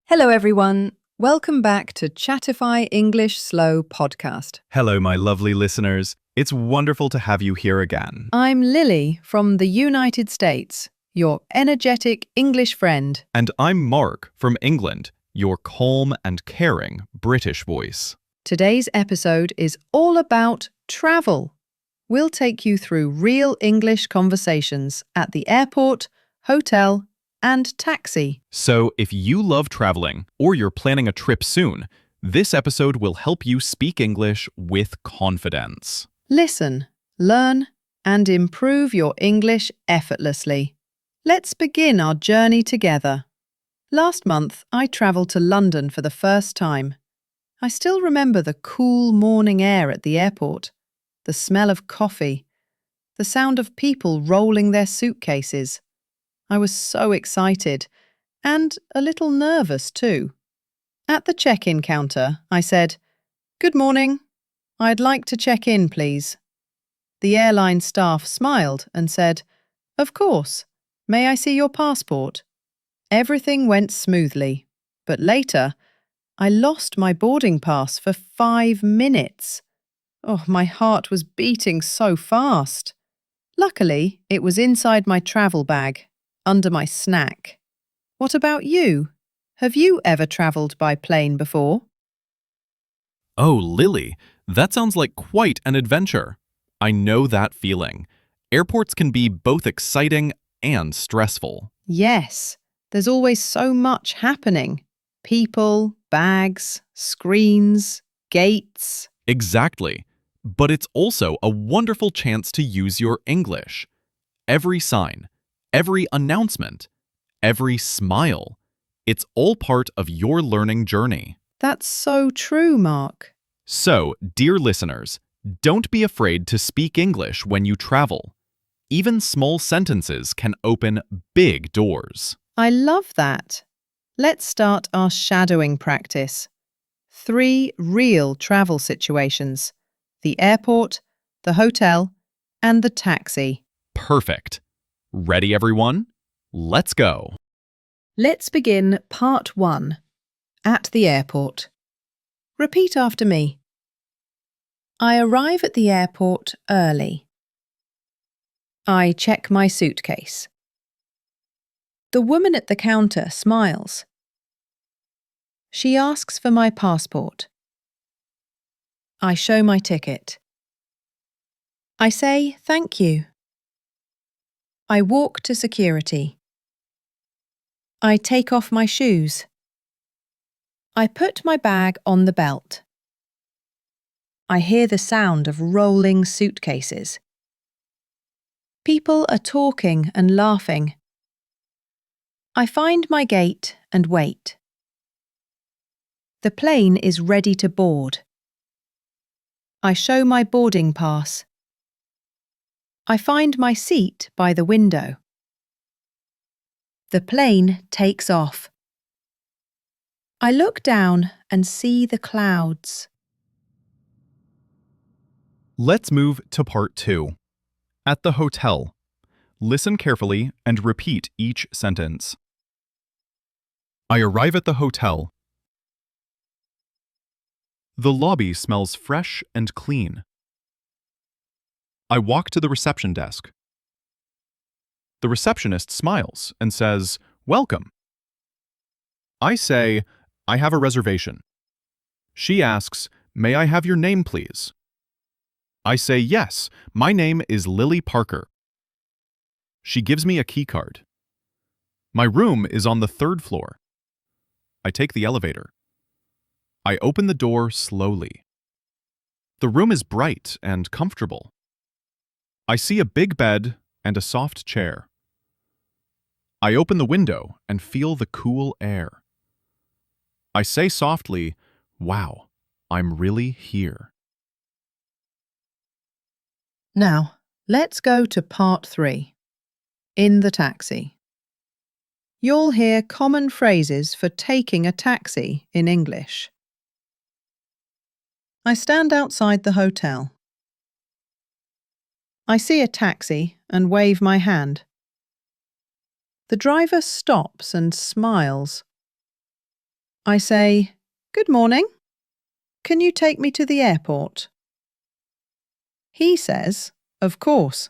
Hello, everyone. Welcome back to Chatify English Slow podcast. Hello, my lovely listeners. It's wonderful to have you here again. I'm Lily from the United States, your energetic English friend. And I'm Mark from England, your calm and caring British voice. Today's episode is all about travel. We'll take you through real English conversations at the airport, hotel, and taxi. So if you love traveling or you're planning a trip soon, this episode will help you speak English with confidence. Listen, learn, and improve your English effortlessly. Let's begin our journey together. Last month, I travelled to London for the first time. I still remember the cool morning air at the airport, the smell of coffee, the sound of people rolling their suitcases. I was so excited and a little nervous too. At the check-in counter, I said, "Good morning. I'd like to check in, please." The airline staff smiled and said, "Of course. May I see your passport?" Everything went smoothly, but later, I lost my boarding pass for 5 minutes. Oh, my heart was beating so fast. Luckily, it was inside my travel bag, under my snack. What about you? Have you ever travelled by plane before? Oh, Lily, that sounds like quite an adventure. I know that feeling. Airports can be both exciting and stressful. Yes, there's always so much happening. People, bags, screens, gates. Exactly. But it's also a wonderful chance to use your English. Every sign, every announcement, every smile, it's all part of your learning journey. That's so true, Mark. So, dear listeners, don't be afraid to speak English when you travel. Even small sentences can open big doors. I love that. Let's start our shadowing practice. 3 real travel situations: the airport, the hotel, and the taxi. Perfect. Ready, everyone? Let's go. Let's begin part 1. At the airport. Repeat after me. I arrive at the airport early. I check my suitcase. The woman at the counter smiles. She asks for my passport. I show my ticket. I say thank you. I walk to security. I take off my shoes. I put my bag on the belt. I hear the sound of rolling suitcases. People are talking and laughing. I find my gate and wait. The plane is ready to board. I show my boarding pass. I find my seat by the window. The plane takes off. I look down and see the clouds. Let's move to part 2. At the hotel. Listen carefully and repeat each sentence. I arrive at the hotel. The lobby smells fresh and clean. I walk to the reception desk. The receptionist smiles and says, "Welcome." I say, "I have a reservation." She asks, "May I have your name, please?" I say, "Yes, my name is Lily Parker." She gives me a key card. My room is on the 3rd floor. I take the elevator. I open the door slowly. The room is bright and comfortable. I see a big bed and a soft chair. I open the window and feel the cool air. I say softly, "Wow, I'm really here." Now, let's go to part 3. In the taxi. You'll hear common phrases for taking a taxi in English. I stand outside the hotel. I see a taxi and wave my hand. The driver stops and smiles. I say, "Good morning. Can you take me to the airport?" He says, "Of course.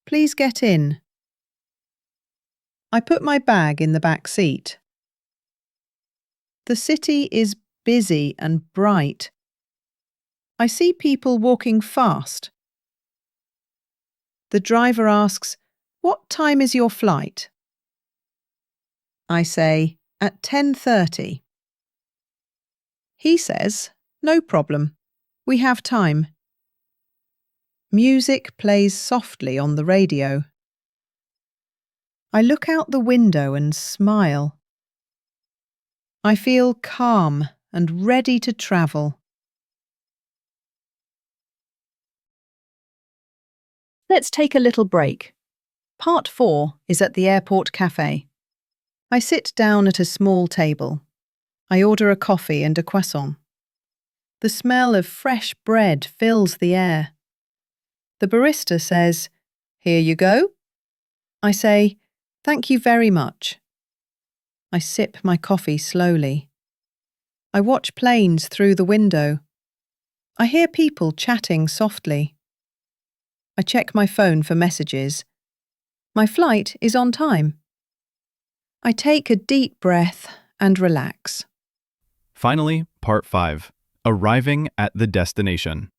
Please get in." I put my bag in the back seat. The city is busy and bright. I see people walking fast. The driver asks, "What time is your flight?" I say, "At 10:30. He says, "No problem. We have time." Music plays softly on the radio. I look out the window and smile. I feel calm and ready to travel. Let's take a little break. Part 4 is at the airport café. I sit down at a small table. I order a coffee and a croissant. The smell of fresh bread fills the air. The barista says, "Here you go." I say, "Thank you very much." I sip my coffee slowly. I watch planes through the window. I hear people chatting softly. I check my phone for messages. My flight is on time. I take a deep breath and relax. Finally, Part 5. Arriving at the destination.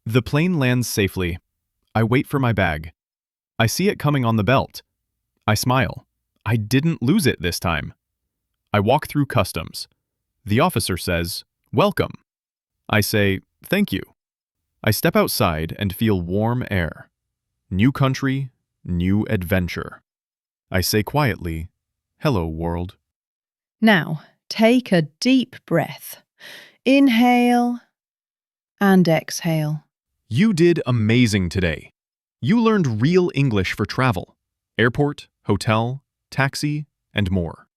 The plane lands safely. I wait for my bag. I see it coming on the belt. I smile. I didn't lose it this time. I walk through customs. The officer says, "Welcome." I say, "Thank you." I step outside and feel warm air. New country, new adventure. I say quietly, "Hello, world." Now, take a deep breath. Inhale and exhale. You did amazing today. You learned real English for travel, airport, hotel, taxi, and more.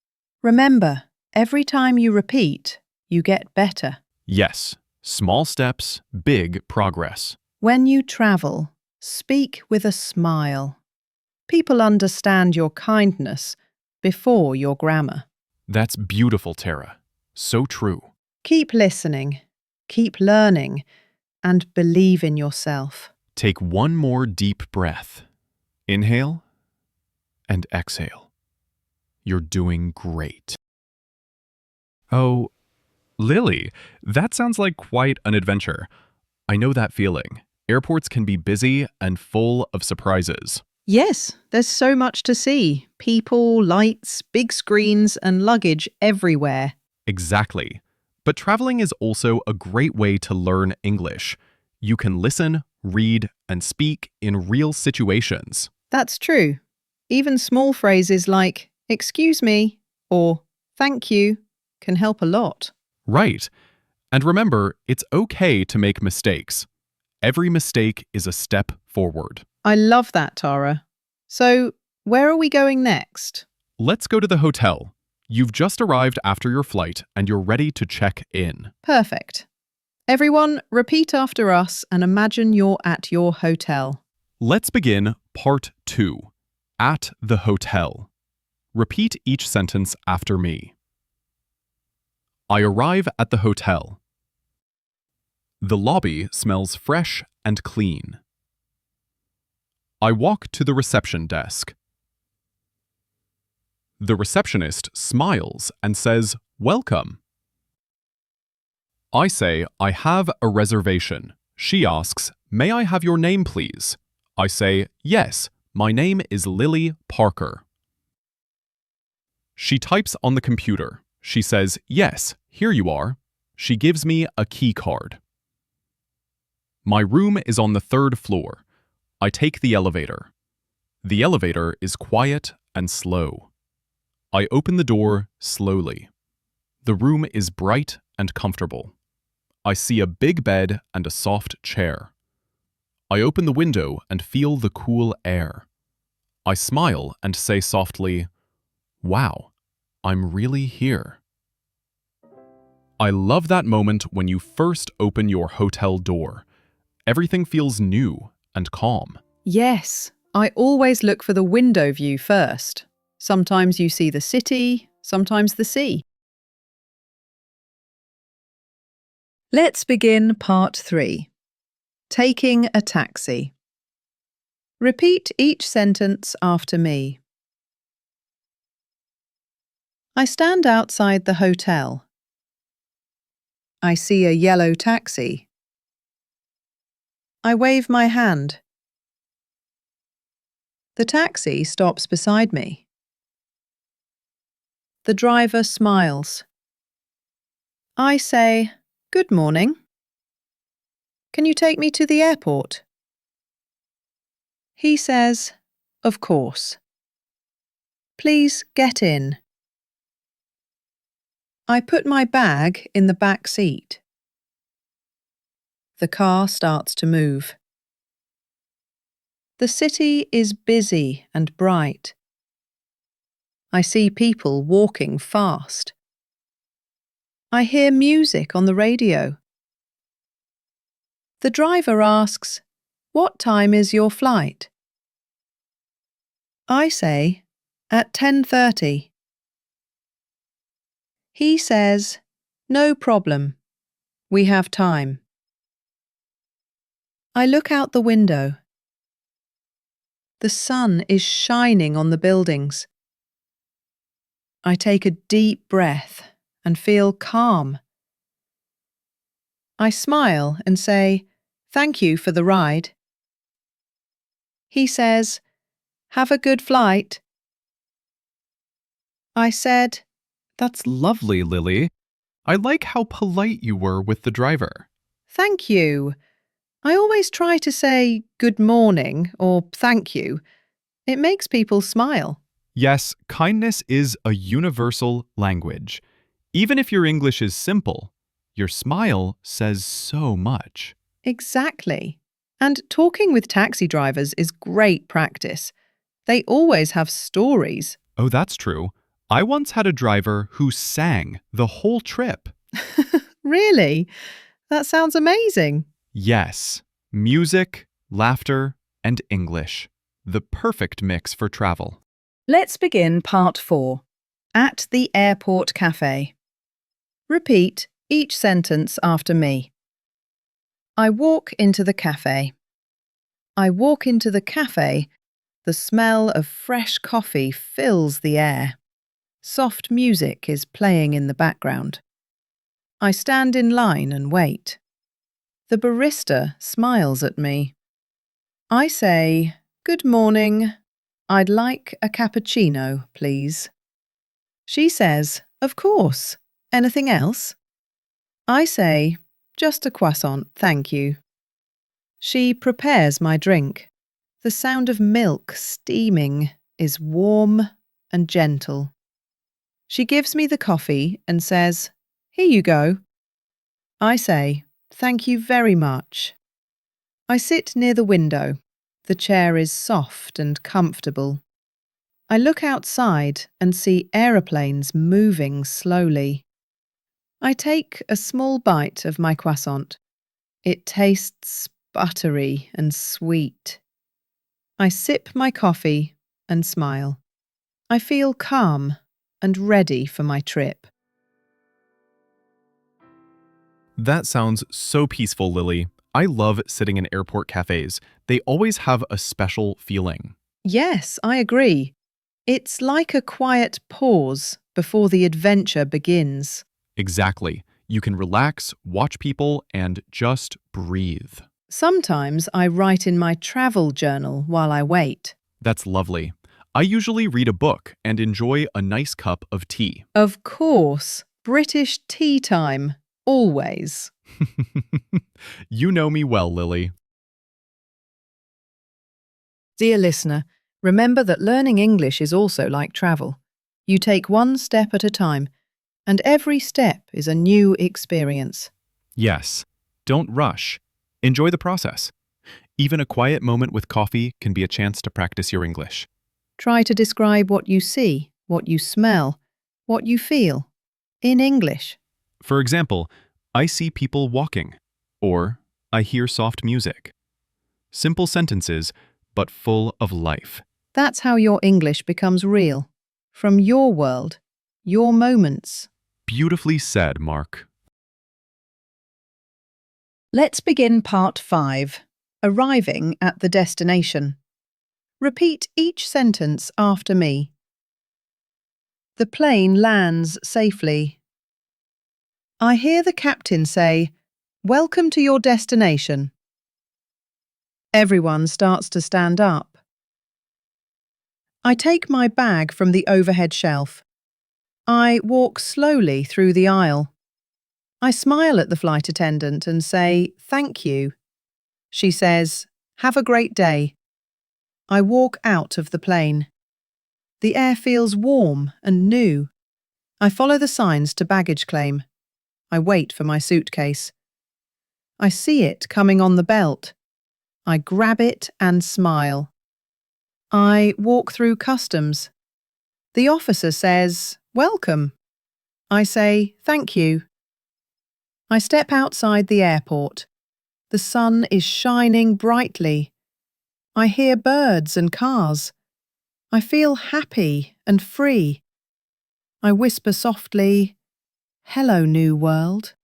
Remember, every time you repeat, you get better. Yes, small steps, big progress. When you travel, speak with a smile. People understand your kindness before your grammar. That's beautiful, Tara. So true. Keep listening, keep learning, and believe in yourself. Take one more deep breath. Inhale and exhale. You're doing great. Oh, Lily, that sounds like quite an adventure. I know that feeling. Airports can be busy and full of surprises. Yes, there's so much to see. People, lights, big screens, and luggage everywhere. Exactly. But traveling is also a great way to learn English. You can listen, read, and speak in real situations. That's true. Even small phrases like, "Excuse me," or "Thank you," can help a lot. Right. And remember, it's okay to make mistakes. Every mistake is a step forward. I love that, Tara. So, where are we going next? Let's go to the hotel. You've just arrived after your flight and you're ready to check in. Perfect. Everyone, repeat after us and imagine you're at your hotel. Let's begin Part 2. At the hotel. Repeat each sentence after me. I arrive at the hotel. The lobby smells fresh and clean. I walk to the reception desk. The receptionist smiles and says, "Welcome." I say, "I have a reservation." She asks, "May I have your name, please?" I say, "Yes, my name is Lily Parker." She types on the computer. She says, "Yes, here you are." She gives me a key card. My room is on the 3rd floor. I take the elevator. The elevator is quiet and slow. I open the door slowly. The room is bright and comfortable. I see a big bed and a soft chair. I open the window and feel the cool air. I smile and say softly, "Wow, I'm really here." I love that moment when you first open your hotel door. Everything feels new and calm. Yes, I always look for the window view first. Sometimes you see the city, sometimes the sea. Let's begin part 3. Taking a taxi. Repeat each sentence after me. I stand outside the hotel. I see a yellow taxi. I wave my hand. The taxi stops beside me. The driver smiles. I say, "Good morning. Can you take me to the airport?" He says, "Of course. Please get in." I put my bag in the back seat. The car starts to move. The city is busy and bright. I see people walking fast. I hear music on the radio. The driver asks, "What time is your flight?" I say, "At 10:30. He says, "No problem. We have time." I look out the window. The sun is shining on the buildings. I take a deep breath and feel calm. I smile and say, "Thank you for the ride." He says, "Have a good flight." I said, That's lovely, Lily. I like how polite you were with the driver. "Thank you." I always try to say good morning or thank you. It makes people smile. Yes, kindness is a universal language. Even if your English is simple, your smile says so much. Exactly. And talking with taxi drivers is great practice. They always have stories. Oh, that's true. I once had a driver who sang the whole trip. Really? That sounds amazing. Yes, music, laughter, and English. The perfect mix for travel. Let's begin part 4. At the airport café. Repeat each sentence after me. I walk into the café. I walk into the café. The smell of fresh coffee fills the air. Soft music is playing in the background. I stand in line and wait. The barista smiles at me. I say, "Good morning. I'd like a cappuccino, please." She says, "Of course. Anything else?" I say, "Just a croissant, thank you." She prepares my drink. The sound of milk steaming is warm and gentle. She gives me the coffee and says, "Here you go." I say, "Thank you very much." I sit near the window. The chair is soft and comfortable. I look outside and see aeroplanes moving slowly. I take a small bite of my croissant. It tastes buttery and sweet. I sip my coffee and smile. I feel calm and ready for my trip. That sounds so peaceful, Lily. I love sitting in airport cafes. They always have a special feeling. Yes, I agree. It's like a quiet pause before the adventure begins. Exactly. You can relax, watch people, and just breathe. Sometimes I write in my travel journal while I wait. That's lovely. I usually read a book and enjoy a nice cup of tea. Of course, British tea time, always. You know me well, Lily. Dear listener, remember that learning English is also like travel. You take one step at a time, and every step is a new experience. Yes, don't rush. Enjoy the process. Even a quiet moment with coffee can be a chance to practice your English. Try to describe what you see, what you smell, what you feel, in English. For example, I see people walking, or I hear soft music. Simple sentences, but full of life. That's how your English becomes real. From your world, your moments. Beautifully said, Mark. Let's begin part 5, arriving at the destination. Repeat each sentence after me. The plane lands safely. I hear the captain say, "Welcome to your destination." Everyone starts to stand up. I take my bag from the overhead shelf. I walk slowly through the aisle. I smile at the flight attendant and say, "Thank you." She says, "Have a great day." I walk out of the plane. The air feels warm and new. I follow the signs to baggage claim. I wait for my suitcase. I see it coming on the belt. I grab it and smile. I walk through customs. The officer says, "Welcome." I say, "Thank you." I step outside the airport. The sun is shining brightly. I hear birds and cars. I feel happy and free. I whisper softly, "Hello, new world."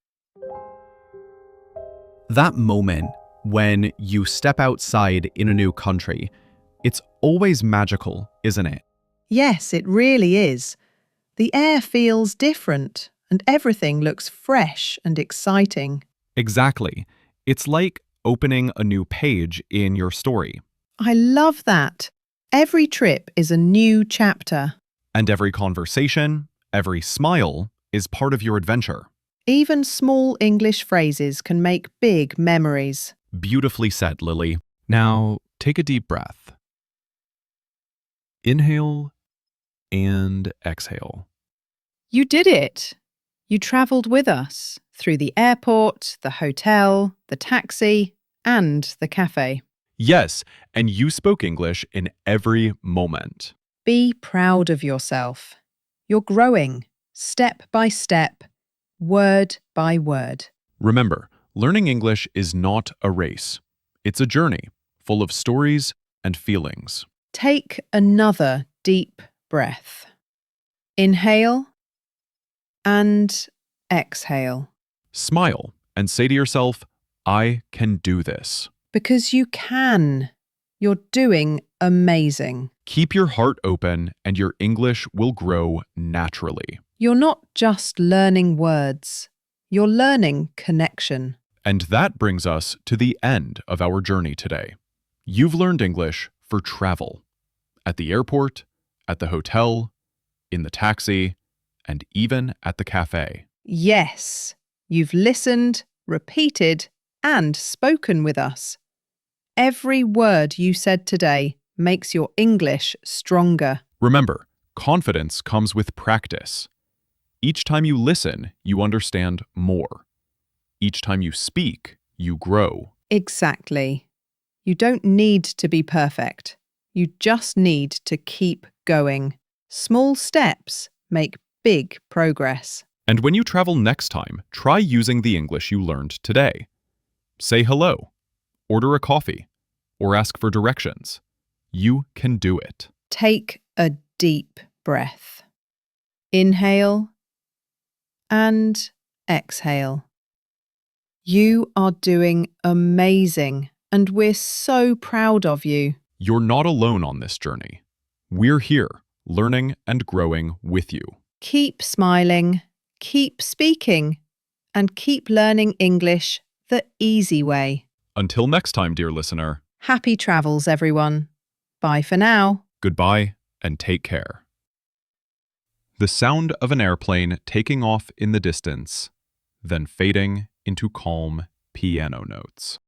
That moment when you step outside in a new country, it's always magical, isn't it? Yes, it really is. The air feels different and everything looks fresh and exciting. Exactly. It's like opening a new page in your story. I love that. Every trip is a new chapter. And every conversation, every smile is part of your adventure. Even small English phrases can make big memories. Beautifully said, Lily. Now, take a deep breath. Inhale and exhale. You did it. You travelled with us through the airport, the hotel, the taxi, and the café. Yes, and you spoke English in every moment. Be proud of yourself. You're growing, step by step, word by word. Remember, learning English is not a race. It's a journey full of stories and feelings. Take another deep breath. Inhale and exhale. Smile and say to yourself, I can do this. Because you can. You're doing amazing. Keep your heart open and your English will grow naturally. You're not just learning words, you're learning connection. And that brings us to the end of our journey today. You've learned English for travel. At the airport, at the hotel, in the taxi, and even at the cafe. Yes, you've listened, repeated, and spoken with us. Every word you said today makes your English stronger. Remember, confidence comes with practice. Each time you listen, you understand more. Each time you speak, you grow. Exactly. You don't need to be perfect. You just need to keep going. Small steps make big progress. And when you travel next time, try using the English you learned today. Say hello, order a coffee, or ask for directions. You can do it. Take a deep breath. Inhale and exhale. You are doing amazing, and we're so proud of you. You're not alone on this journey. We're here, learning and growing with you. Keep smiling, keep speaking, and keep learning English the easy way. Until next time, dear listener, Happy travels, everyone. Bye for now. goodbye and take care. The sound of an airplane taking off in the distance, then fading into calm piano notes.